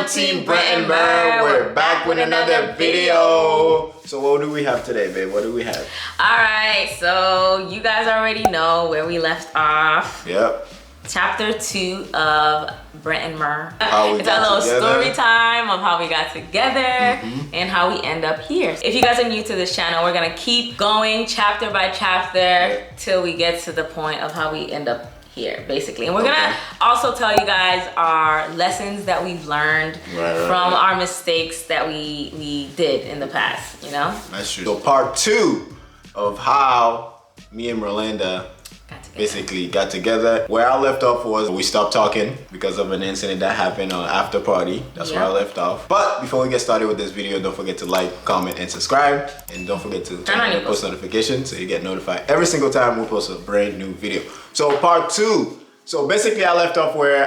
Team Brent and Mer. We're back with another video. So what do we have today, babe? What do we have? Alright, so you guys already know where we left off. Yep. Chapter 2 of Brent and Mer. It's a little story time of how we got together and how we end up here. If you guys are new to this channel, we're gonna keep going chapter by chapter till we get to the point of how we end up here, basically. And we're gonna also tell you guys our lessons that we've learned from our mistakes that we did in the past, you know? That's true. So part 2 of how me and Merlinda basically got together. Where I left off was we stopped talking because of an incident that happened on after party. That's where I left off. But before we get started with this video, don't forget to like, comment, and subscribe. And don't forget to turn on your post notifications so you get notified every single time we post a brand new video. So part 2. So basically I left off where,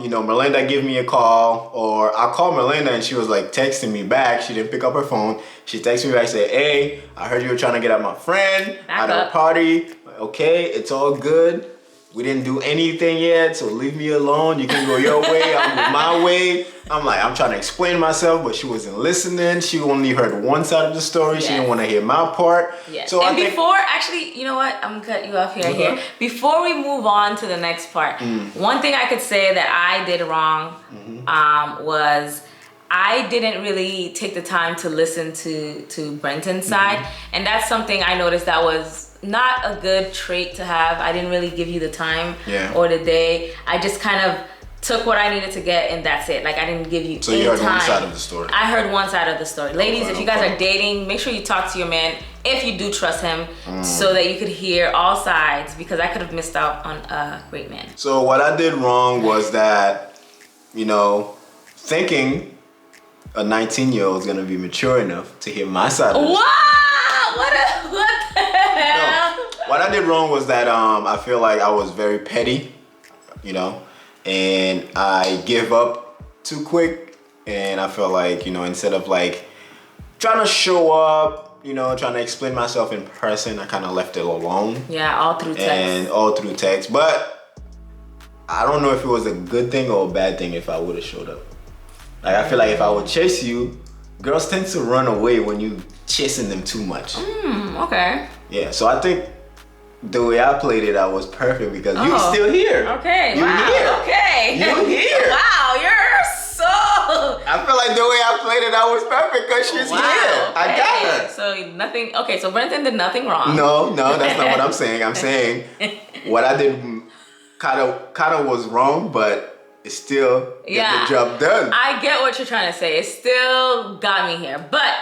you know, Merlinda gave me a call, or I called Merlinda and she was like texting me back. She didn't pick up her phone. She texted me back and said, hey, I heard you were trying to get at my friend at a party. Okay, it's all good. We didn't do anything yet, so leave me alone. You can go your way, I'll go my way. I'm like, I'm trying to explain myself, but she wasn't listening. She only heard one side of the story. She didn't want to hear my part. So and actually, you know what? I'm gonna cut you off here. Before we move on to the next part, one thing I could say that I did wrong was I didn't really take the time to listen to Brenton's side. And that's something I noticed that was not a good trait to have. I didn't really give you the time or the day. I just kind of took what I needed to get and that's it. Like I didn't give you any time. So you heard one side of the story. I heard one side of the story. Ladies, if you guys are dating, make sure you talk to your man if you do trust him so that you could hear all sides, because I could have missed out on a great man. So what I did wrong was that, you know, thinking a 19-year-old is gonna be mature enough to hear my side of the story. What the hell? No, what I did wrong was that I feel like I was very petty, you know, and I give up too quick. And I feel like, you know, instead of like trying to show up, you know, trying to explain myself in person, I kind of left it alone. Yeah, all through text. But I don't know if it was a good thing or a bad thing if I would have showed up. Like I feel like if I would chase you, girls tend to run away when you chasing them too much. Okay. Yeah, so I think the way I played it, I was perfect because you're still here. Okay. You're here. Okay. You're here. Wow, you're so. I feel like the way I played it, I was perfect because she's here. Okay. I got her. So nothing. Okay, so Brenton did nothing wrong. No, that's not what I'm saying. I'm saying what I did kind of was wrong, but it still get the job done. I get what you're trying to say. It still got me here, but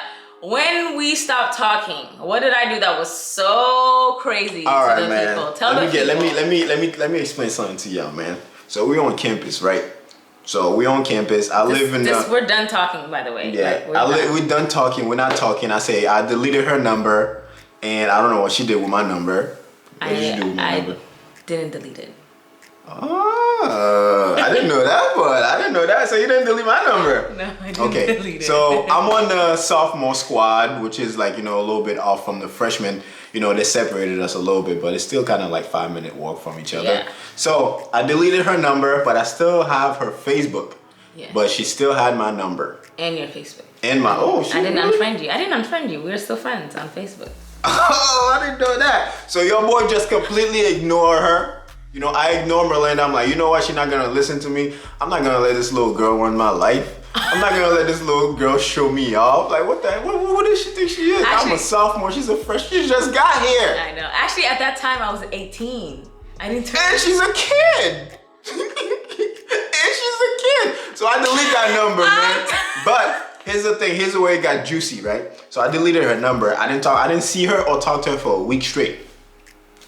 when we stopped talking, what did I do that was so crazy to the people? Tell the people. Let me explain something to y'all, man. So we're on campus, right? So we're on campus. We're done talking, by the way. Yeah, we're done talking. We're not talking. I deleted her number, and I don't know what she did with my number. I didn't delete it. Oh, I didn't know that, but I didn't know that. So you didn't delete my number? No, I didn't delete it. So I'm on the sophomore squad, which is like, you know, a little bit off from the freshmen. You know, they separated us a little bit, but it's still kind of like 5-minute walk from each other. So I deleted her number, but I still have her Facebook. But she still had my number. And your Facebook. And my, I didn't unfriend you. I didn't unfriend you. We're still friends on Facebook. Oh, I didn't know that. So your boy just completely ignored her. You know, I ignore Merlinda. I'm like, you know what? She's not gonna listen to me. I'm not gonna let this little girl run my life. I'm not gonna let this little girl show me off. Like, what does she think she is? Actually, I'm a sophomore. She's a freshman. She just got here. I know. Actually, at that time, I was 18. I didn't turn. And she's a kid. And she's a kid. So I delete that number, man. But here's the thing. Here's the way it got juicy, right? So I deleted her number. I didn't see her or talk to her for a week straight.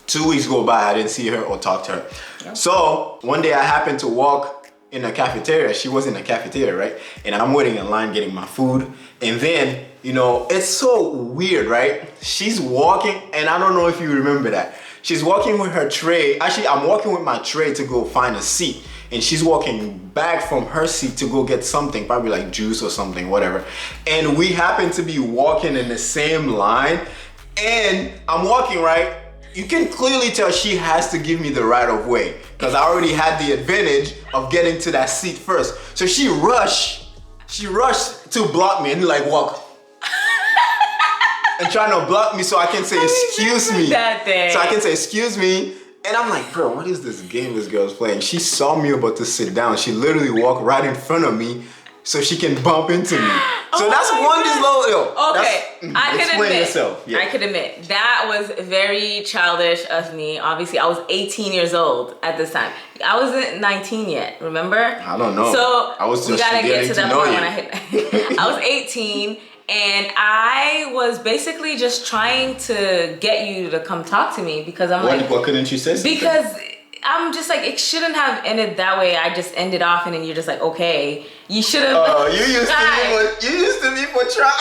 2 weeks go by, I didn't see her or talk to her. So one day I happened to walk in a cafeteria. She was in a cafeteria, right? And I'm waiting in line getting my food. And then, you know, it's so weird, right? She's walking, and I don't know if you remember that. She's walking with her tray. Actually, I'm walking with my tray to go find a seat. And she's walking back from her seat to go get something, probably like juice or something, whatever. And we happen to be walking in the same line. And I'm walking, right? You can clearly tell she has to give me the right of way because I already had the advantage of getting to that seat first. So she rushed She rushed to block me and like walk. And trying to block me so I can say excuse me. That day. So I can say excuse me. And I'm like, bro, what is this game this girl's playing? She saw me about to sit down. She literally walked right in front of me so she can bump into me. So that's one just little. Okay, I can admit. Yourself. Yeah. I can admit that was very childish of me. Obviously, I was 18 years old at this time. I wasn't 19 yet. Remember? I don't know. So I was just we gotta get to that point you. when I hit. I was 18. And I was basically just trying to get you to come talk to me because I'm like... What couldn't you say something? Because I'm just like, it shouldn't have ended that way. I just ended off and then you're just like, okay. You should have... Oh, you used to be for trying.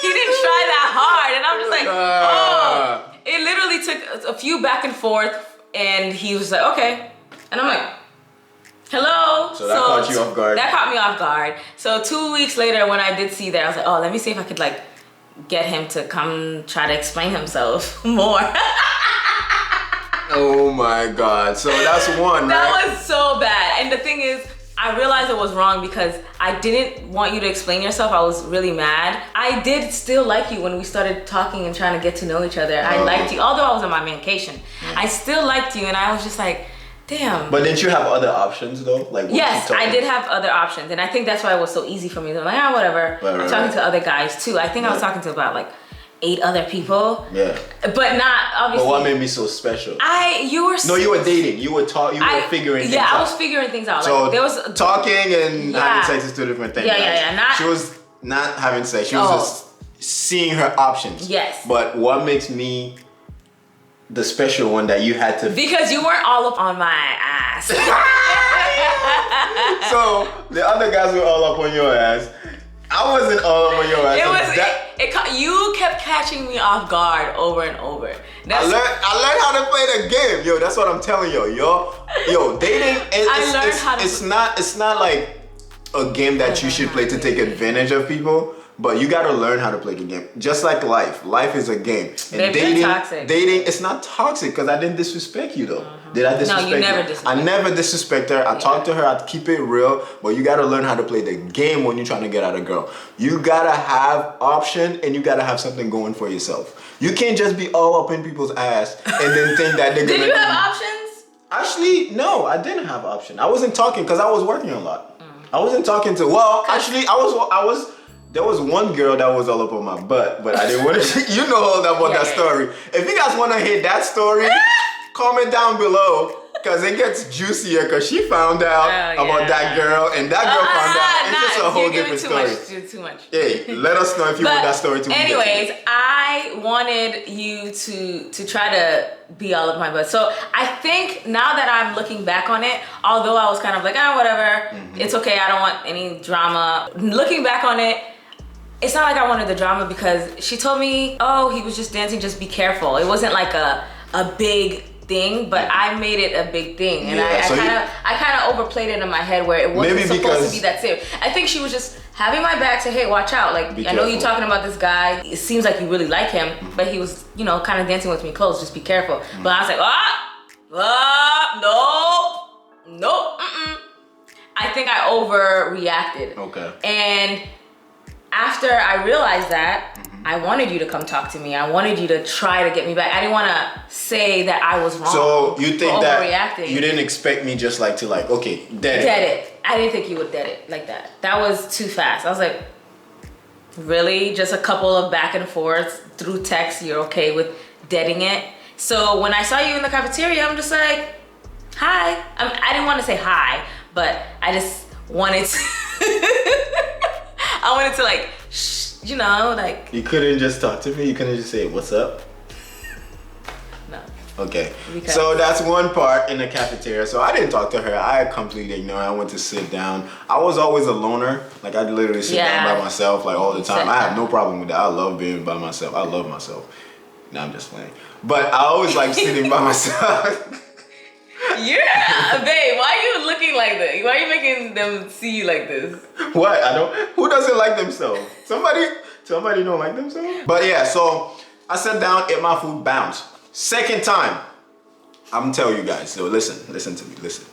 He didn't try that hard. And I'm just like, oh. It literally took a few back and forth and he was like, okay. And I'm like... Hello. So that caught you off guard. That caught me off guard. So 2 weeks later when I did see that, I was like, oh, let me see if I could like get him to come try to explain himself more. Oh my God. So that's one, That right? was so bad. And the thing is, I realized it was wrong because I didn't want you to explain yourself. I was really mad. I did still like you when we started talking and trying to get to know each other. I liked you, although I was on my vacation. I still liked you and I was just like, damn. But didn't you have other options though? Like yes, I did have other options, and I think that's why it was so easy for me. I'm like, whatever. I'm talking to other guys too. I think I was talking to about like 8 other people. Yeah. But not obviously. But what made me so special? You were. No, you were dating. You were figuring things out. Yeah, I was figuring things out. So like, there was talking and having sex is 2 different things. Yeah. She was not having sex. She was just seeing her options. Yes. But what makes me the special one that you had to... Because you weren't all up on my ass. So the other guys were all up on your ass. I wasn't all up on your ass. You kept catching me off guard over and over. I learned how to play the game. Yo, that's what I'm telling you. Yo, dating it's not like a game that you should play to take advantage of people. But you gotta learn how to play the game. Just like life. Life is a game. And dating, it's not toxic because I didn't disrespect you though. Did I disrespect you? No, you never disrespect I never disrespect her. I talked to her, I keep it real. But you gotta learn how to play the game when you're trying to get at a girl. You gotta have option and you gotta have something going for yourself. You can't just be all up in people's ass and then think that they're gonna... Did you have options? Actually, no, I didn't have option. I wasn't talking because I was working a lot. I wasn't talking to... Well, actually, I was... There was one girl that was all up on my butt, but I didn't want to... You know all about that story. If you guys want to hear that story, comment down below. Because it gets juicier because she found out about that girl and that girl found out. It's just a whole different story. Too much. Hey, let us know if you want that story too. Anyways, I wanted you to try to be all up my butt. So I think now that I'm looking back on it, although I was kind of like, whatever, it's okay, I don't want any drama. Looking back on it, it's not like I wanted the drama because she told me, oh, he was just dancing, just be careful. It wasn't like a big thing, but I made it a big thing, and I kind of overplayed it in my head where it wasn't supposed to be that serious. I think she was just having my back, say, hey, watch out. Like, I know you're talking about this guy. It seems like you really like him, but he was, kind of dancing with me close. Just be careful. But I was like, no. I think I overreacted. Okay. And after I realized that, I wanted you to come talk to me. I wanted you to try to get me back. I didn't want to say that I was wrong. So you think that you didn't expect me just like to okay, dead it. I didn't think you would dead it like that. That was too fast. I was like, really? Just a couple of back and forths through text, you're okay with deading it? So when I saw you in the cafeteria, I'm just like, hi. I didn't want to say hi, but I just wanted to... I wanted to like... You couldn't just talk to me? You couldn't just say, what's up? No. Okay. So that's one part in the cafeteria. So I didn't talk to her. I completely ignored her. I went to sit down. I was always a loner. Like, I'd literally sit down by myself, like, all the time. I have no problem with that. I love being by myself. I love myself. Nah, I'm just playing. But I always like sitting by myself. Yeah, babe, why are you looking like that? Why are you making them see you like this? What? Who doesn't like themselves? Somebody don't like themselves? But yeah, so I sat down, ate my food, bounced. Second time, I'm telling you guys, so listen to me, listen.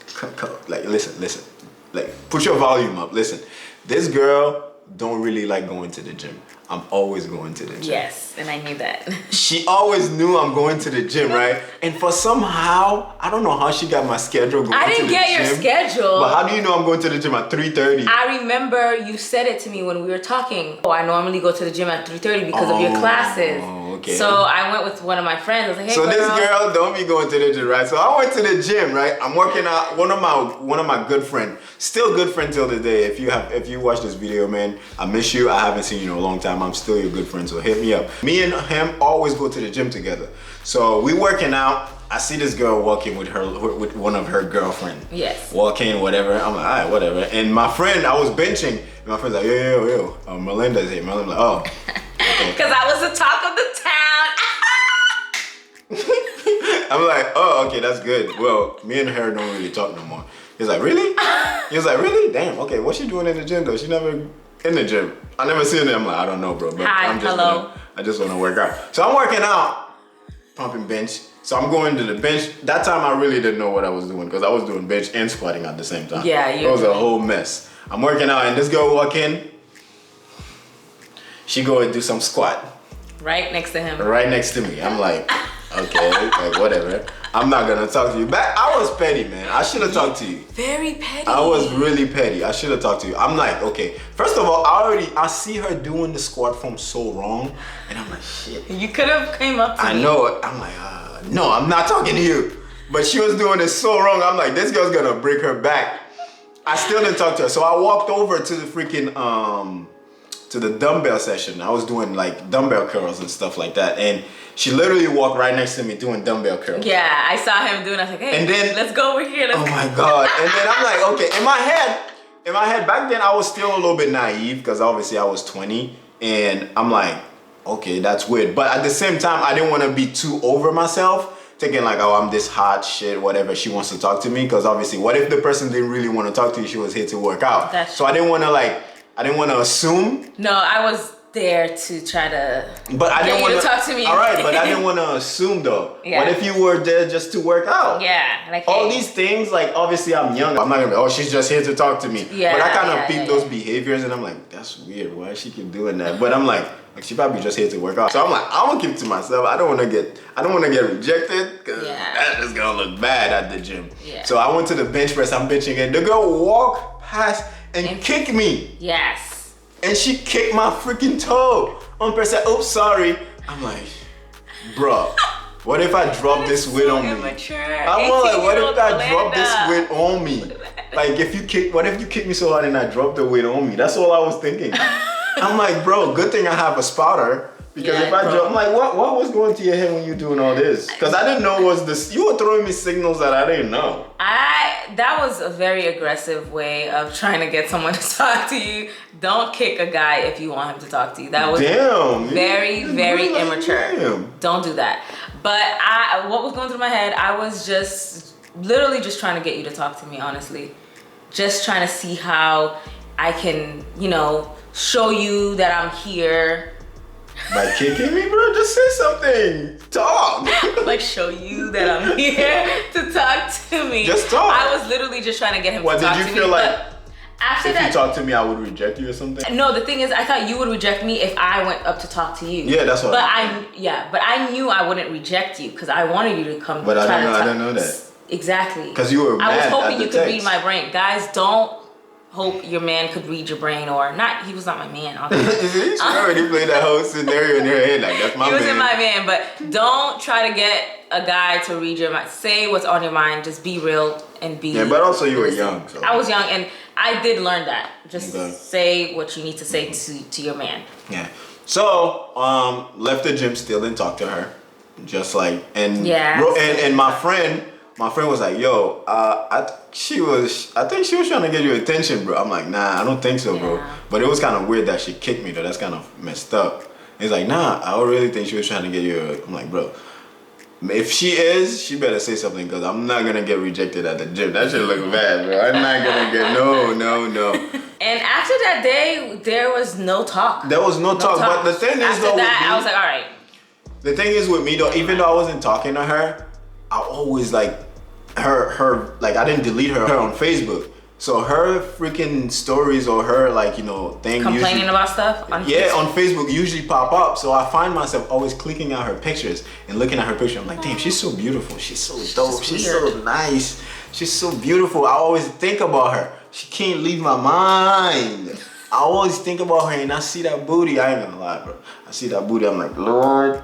Listen. like, put your volume up. Listen, this girl don't really like going to the gym. I'm always going to the gym. Yes, and I knew that. She always knew I'm going to the gym, right? And for somehow, I don't know how she got my schedule going to the gym. I didn't get your schedule. But how do you know I'm going to the gym at 3:30? I remember you said it to me when we were talking. Oh, I normally go to the gym at 3:30 because of your classes. Okay. So I went with one of my friends. I was like, hey, so this girl don't be going to the gym, right? So I went to the gym, right? I'm working out. One of my good friend, still good friend till the day. If you watch this video, man, I miss you. I haven't seen you in a long time. I'm still your good friend, so hit me up. Me and him always go to the gym together. So we working out. I see this girl walking with one of her girlfriend. Yes. Walking, whatever. I'm like, all right, whatever. And my friend, I was benching. And my friend's like, yo, Melinda's here. Melinda's like, oh. Because I was the talk of the town. I'm like, oh, okay, that's good. Well, me and her don't really talk no more. He's like, really? He was like, really? Damn, okay, what's she doing in the gym though? She never in the gym. I never seen her. I'm like, I don't know, bro. But Hi, hello. I just want to work out. So I'm working out, pumping bench. So I'm going to the bench. That time I really didn't know what I was doing because I was doing bench and squatting at the same time. Yeah, it was a whole mess. I'm working out and this girl walk in. She go and do some squat. Right next to him. Right next to me. I'm like, okay, like whatever. I'm not gonna talk to you. Back, I was petty, man. I should have talked to you. Very petty. I was really petty. I should have talked to you. I'm like, okay. First of all, I see her doing the squat form so wrong, and I'm like, shit. You could have came up to me. I know it. I'm like, no, I'm not talking to you. But she was doing it so wrong. I'm like, this girl's gonna break her back. I still didn't talk to her. So I walked over to the freaking to the dumbbell session. I was doing like dumbbell curls and stuff like that, and she literally walked right next to me doing dumbbell curls. Yeah, I saw him doing it. I was like, hey, and then, let's go over here. Oh my God. And then I'm like, okay, in my head, back then I was still a little bit naive because obviously I was 20 and I'm like, okay, that's weird. But at the same time, I didn't want to be too over myself, thinking like, oh, I'm this hot shit, whatever, she wants to talk to me. Because obviously, what if the person didn't really want to talk to you? She was here to work out. So I didn't want to assume. No, I was there to try to but I didn't want to talk to me. All right, but I didn't want to assume though. Yeah. What if you were there just to work out? Yeah, like all these things. Like obviously I'm young. I'm not gonna be, oh, she's just here to talk to me. Yeah. But I kind of peep those behaviors, and I'm like, that's weird. Why she keep doing that? But I'm like she probably just here to work out. So I'm like, I'm gonna keep it to myself. I don't want to get rejected because that's just gonna look bad at the gym. Yeah. So I went to the bench press. I'm benching, and the girl walked past and kicked me. Yes. And she kicked my freaking toe. On person, oops, sorry. I'm like, bro, what if I drop this weight on me? I'm like, what if I drop this weight on me? Like, what if you kick me so hard and I drop the weight on me? That's all I was thinking. I'm like, bro, good thing I have a spotter. Because if I drop, I'm like, what was going to your head when you doing all this? Because I didn't know you were throwing me signals that I didn't know. That was a very aggressive way of trying to get someone to talk to you. Don't kick a guy if you want him to talk to you. That was very, very immature. Don't do that. But what was going through my head, I was just literally just trying to get you to talk to me, honestly. Just trying to see how I can, show you that I'm here. By kicking me, bro? Just say something. Talk. Like show you that I'm here to talk to me. Just talk. I was literally just trying to get him to talk to me. What, did you feel like after if you talk to me, I would reject you or something? No, the thing is, I thought you would reject me if I went up to talk to you. Yeah, that's what but I knew I wouldn't reject you because I wanted you to come. But I didn't know that. Exactly. Because you were mad. I was hoping you could text. read my brain. Guys, don't hope your man could read your brain or not. He was not my man. She already played that whole scenario in her head like that's my man. He wasn't my man, but don't try to get a guy to read your mind. Say what's on your mind. Just be real and be. Yeah, but also you were young. So. I was young and I did learn that. Just say what you need to say to your man. Yeah. So left the gym, still didn't talk to her, just like and my friend was like, yo, I think she was trying to get your attention, bro. I'm like, nah, I don't think so, bro. But it was kind of weird that she kicked me, though. That's kind of messed up. He's like, nah, I really think she was trying to get you. I'm like, bro, if she is, she better say something because I'm not going to get rejected at the gym. That should look bad, bro. I'm not going to get, no. And after that day, there was no talk. There was no talk. But the thing is, after though, that, I was like, all right. The thing is with me, though, even though I wasn't talking to her, I always like her like I didn't delete her on Facebook. So her freaking stories or her like, you know, thing complaining usually, about stuff on yeah, Facebook. on Facebook usually pop up. So I find myself always clicking on her pictures and looking at her picture. I'm like, damn, she's so beautiful. She's so dope. She's so nice. She's so beautiful. I always think about her. She can't leave my mind. I always think about her and I see that booty. I ain't gonna lie, bro. I see that booty. I'm like, Lord.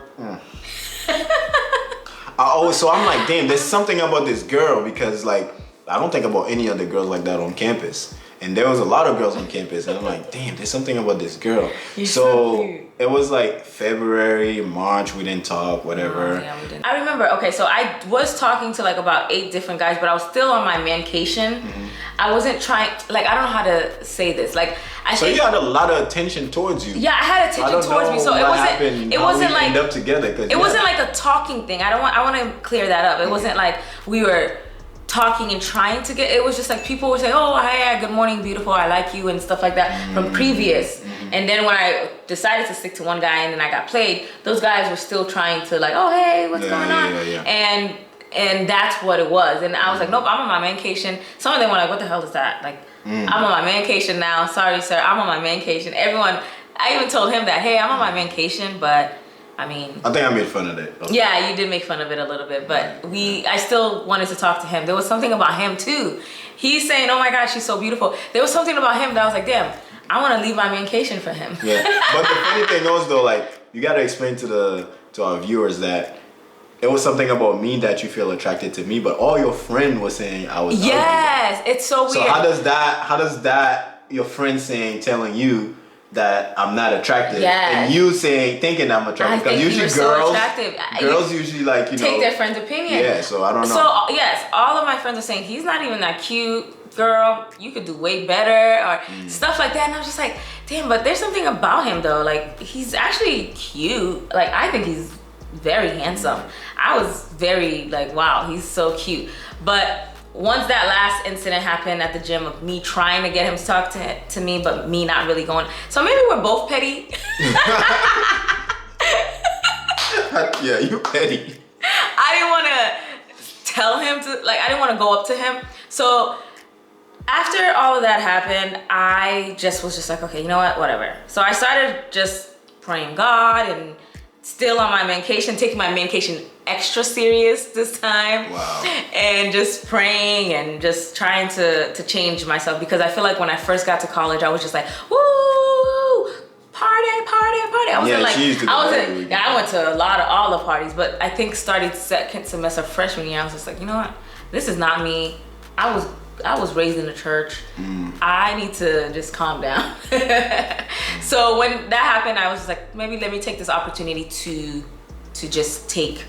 So I'm like, damn, there's something about this girl because like, I don't think about any other girls like that on campus. And there was a lot of girls on campus. And I'm like, damn, there's something about this girl. So it was like February, March, we didn't talk, whatever. Yeah, we didn't. I remember, okay, so I was talking to like about 8 different guys, but I was still on my mancation. I wasn't trying, like, I don't know how to say this. Like, So you had a lot of attention towards you. Yeah, I had attention towards me. So it wasn't like end up together. It wasn't like a talking thing. I want to clear that up. It wasn't like we were talking and trying to get, it was just like people would say, oh, hi, good morning, beautiful, I like you and stuff like that from previous. And then when I decided to stick to one guy and then I got played, those guys were still trying to like, oh, hey, what's going on? And that's what it was. And I was like, nope, I'm on my mancation. Some of them were like, what the hell is that? Like, I'm on my mancation now. Sorry, sir, I'm on my mancation. Everyone, I even told him that, hey, I'm on my mancation, but I mean, I think I made fun of it. Yeah, you did make fun of it a little bit, but I still wanted to talk to him. There was something about him too. He's saying, oh my God, she's so beautiful. There was something about him that I was like, damn, I want to leave my mancation for him. Yeah, but the funny thing was though, like, you got to explain to our viewers that it was something about me that you feel attracted to me, but all your friend was saying I was ugly. Yes, it's so weird. So how does that, your friend telling you that I'm not attractive, and you thinking I'm attractive? Because usually girls usually like, you know, take their friend's opinion. Yeah, so I don't know. So yes, all of my friends are saying he's not even that cute, girl. You could do way better or stuff like that. And I was just like, damn. But there's something about him though. Like he's actually cute. Like I think he's very handsome. I was very like, wow, he's so cute. But once that last incident happened at the gym of me trying to get him to talk to me, but me not really going. So maybe we're both petty. Yeah, you petty. I didn't want to tell him to, like, I didn't want to go up to him. So after all of that happened, I just was just like, okay, you know what, whatever. So I started just praying God and still on my mancation, taking my mancation extra serious this time. Wow. And just praying and just trying to change myself, because I feel like when I first got to college, I was just like, woo, party. I went to all the parties, but I think starting second semester freshman year, I was just like, you know what? This is not me. I was raised in the church. I need to just calm down. So when that happened, I was just like, maybe let me take this opportunity to just take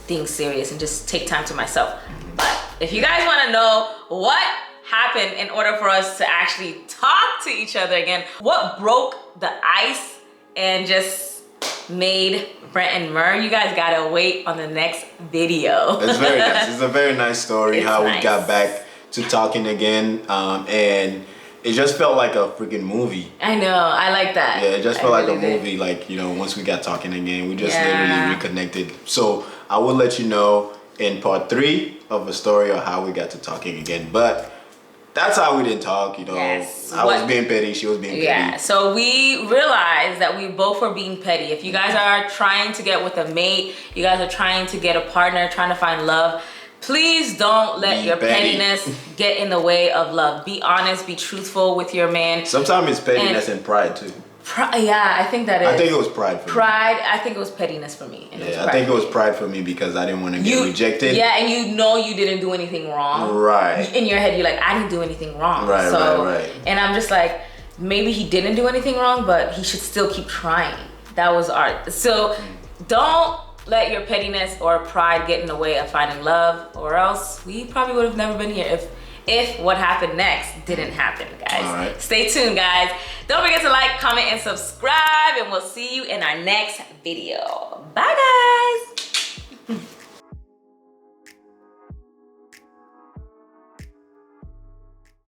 things serious and just take time to myself. But if you guys want to know what happened in order for us to actually talk to each other again, what broke the ice and just made Brent and Mur, you guys gotta wait on the next video. It's very nice. It's a very nice story. It's how nice. We got back to talking again, and it just felt like a freaking movie. I know, I like that. Yeah, it just felt like a movie. Like, you know, once we got talking again, we just literally reconnected. So I will let you know in part 3 of a story of how we got to talking again. But that's how we didn't talk, you know. Yes. I was being petty, she was being petty. Yeah, so we realized that we both were being petty. If you guys are trying to get with a mate, you guys are trying to get a partner, trying to find love, please don't let your pettiness get in the way of love. Be honest, be truthful with your man. Sometimes it's pettiness and pride too. Yeah, I think that is. I think it was pride for me. I think it was pettiness for me. I think it was pride for me because I didn't want to get rejected. Yeah, and you know you didn't do anything wrong. Right. In your head, you're like, I didn't do anything wrong. Right. And I'm just like, maybe he didn't do anything wrong, but he should still keep trying. That was art. So don't let your pettiness or pride get in the way of finding love, or else we probably would have never been here if what happened next didn't happen, guys. All right. Stay tuned, guys. Don't forget to like, comment, and subscribe, and we'll see you in our next video. Bye, guys.